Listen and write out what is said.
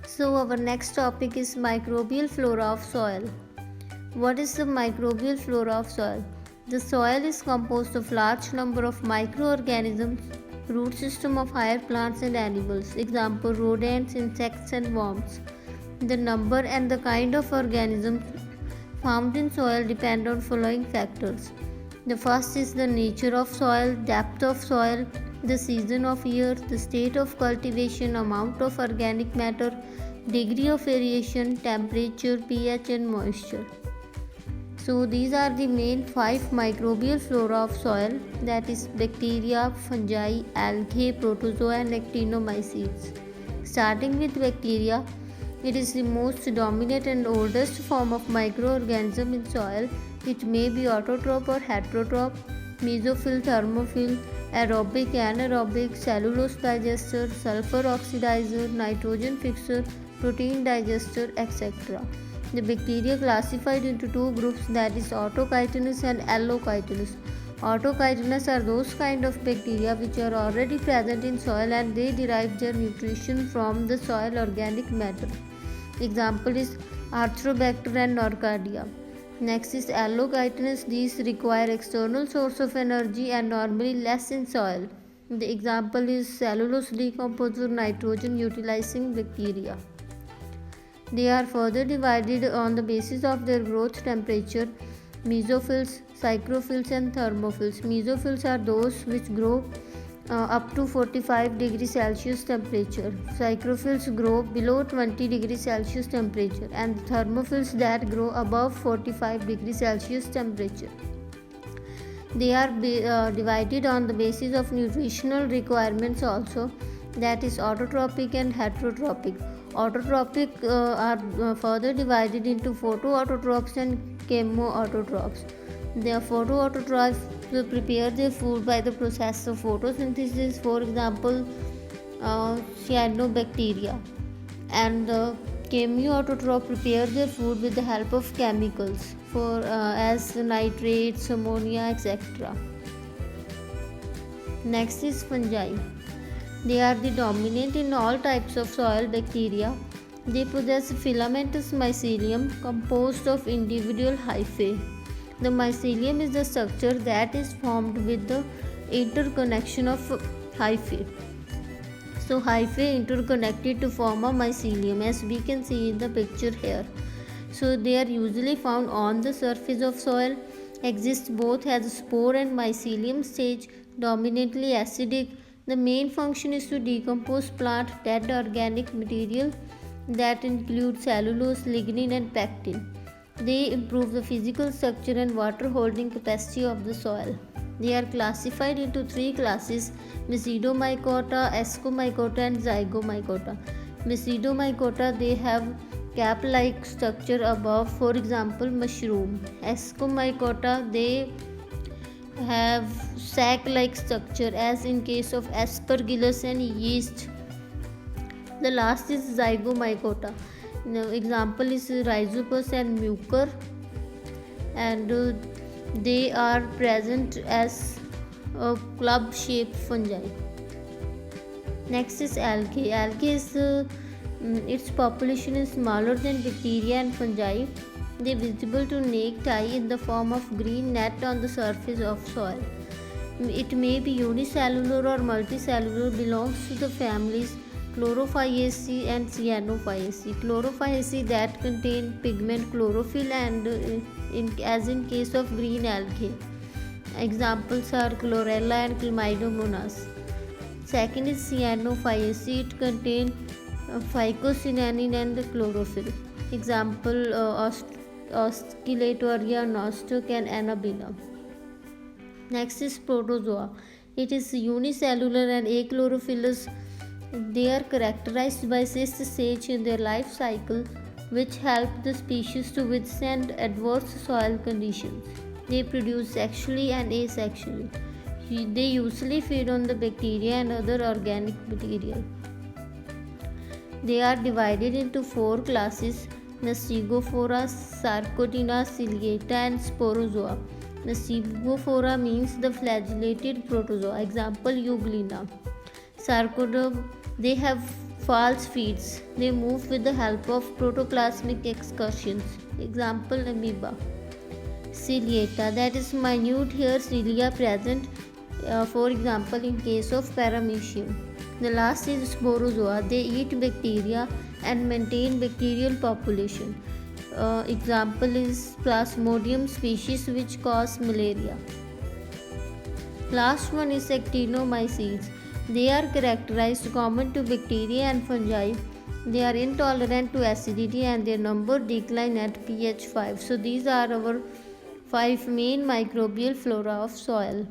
So our next topic is microbial flora of soil. What is the microbial flora of soil? The soil is composed of large number of microorganisms, root system of higher plants and animals, example rodents, insects and worms. The number and the kind of organisms found in soil depend on following factors. The first is the nature of soil, depth of soil, the season of year, the state of cultivation, amount of organic matter, degree of variation, temperature, pH and moisture. So these are the main 5 microbial flora of soil, that is bacteria, fungi, algae, protozoa and actinomycetes. Starting with bacteria, it is the most dominant and oldest form of microorganism in soil. It may be autotroph or heterotroph, mesophile, thermophile, aerobic, anaerobic, cellulose digester, sulfur oxidizer, nitrogen fixer, protein digester, etc. The bacteria classified into two groups, that is autochitonous and allochitonous. Autochitonous are those kind of bacteria which are already present in soil and they derive their nutrition from the soil organic matter. Example is Arthrobacter and Nocardia. Next is allochitonous. These require external source of energy and normally less in soil. The example is cellulose decomposer, nitrogen utilizing bacteria. They are further divided on the basis of their growth temperature: mesophils, psychrophiles and thermophils. Mesophils are those which grow up to 45 degrees Celsius temperature. Psychrophiles grow below 20 degrees Celsius temperature, and thermophils that grow above 45 degrees Celsius temperature. They are divided on the basis of nutritional requirements also, that is autotrophic and heterotrophic. Autotrophic are further divided into photoautotrophs and chemoautotrophs. The photoautotrophs prepare their food by the process of photosynthesis, for example cyanobacteria, and the chemoautotroph prepare their food with the help of chemicals for as nitrates, ammonia, etc. Next is fungi. They are the dominant in all types of soil bacteria. They possess filamentous mycelium composed of individual hyphae. The mycelium is the structure that is formed with the interconnection of hyphae. So hyphae interconnected to form a mycelium, as we can see in the picture here. So they are usually found on the surface of soil, exist both as spore and mycelium stage, dominantly acidic. The main function is to decompose plant dead organic material that include cellulose, lignin and pectin. They improve the physical structure and water holding capacity of the soil. They are classified into 3 classes: Basidiomycota, Ascomycota and Zygomycota. Basidiomycota, they have cap-like structure above, for example mushroom. Ascomycota, they have sac-like structure, as in case of aspergillus and yeast. The last is Zygomycota. Now, example is Rhizopus and Mucor, and they are present as a club-shaped fungi. Next is algae. Algae is its population is smaller than bacteria and fungi. They are visible to naked eye in the form of green net on the surface of soil. It may be unicellular or multicellular, belongs to the families Chlorophyllaceae and Cyanophyllaceae. Chlorophyllaceae that contain pigment chlorophyll, and as in case of green algae. Examples are Chlorella and Chlamydomonas. Second is Cyanophyllaceae. It contains phycocyanin and chlorophyll. Example Osculatoria, nostoc and Anabina. Next is protozoa. It is unicellular and achlorophyllous. They are characterized by cyst stage in their life cycle, which help the species to withstand adverse soil conditions. They produce sexually and asexually. They usually feed on the bacteria and other organic material. They are divided into 4 classes: Nasigophora, Sarcotina, Ciliata and Sporozoa. Nasigophora means the flagellated protozoa. Example Euglena. Sarcoidom, they have False feeds. They move with the help of protoplasmic excursions. Example amoeba. Ciliata, that is minute hair cilia present, for example in case of paramecium. The last is sporozoa. They eat bacteria and maintain bacterial population. Example is Plasmodium species which cause malaria. Last one is actinomycetes. They are characterized common to bacteria and fungi. They are intolerant to acidity and their number decline at pH 5. So these are our 5 main microbial flora of soil.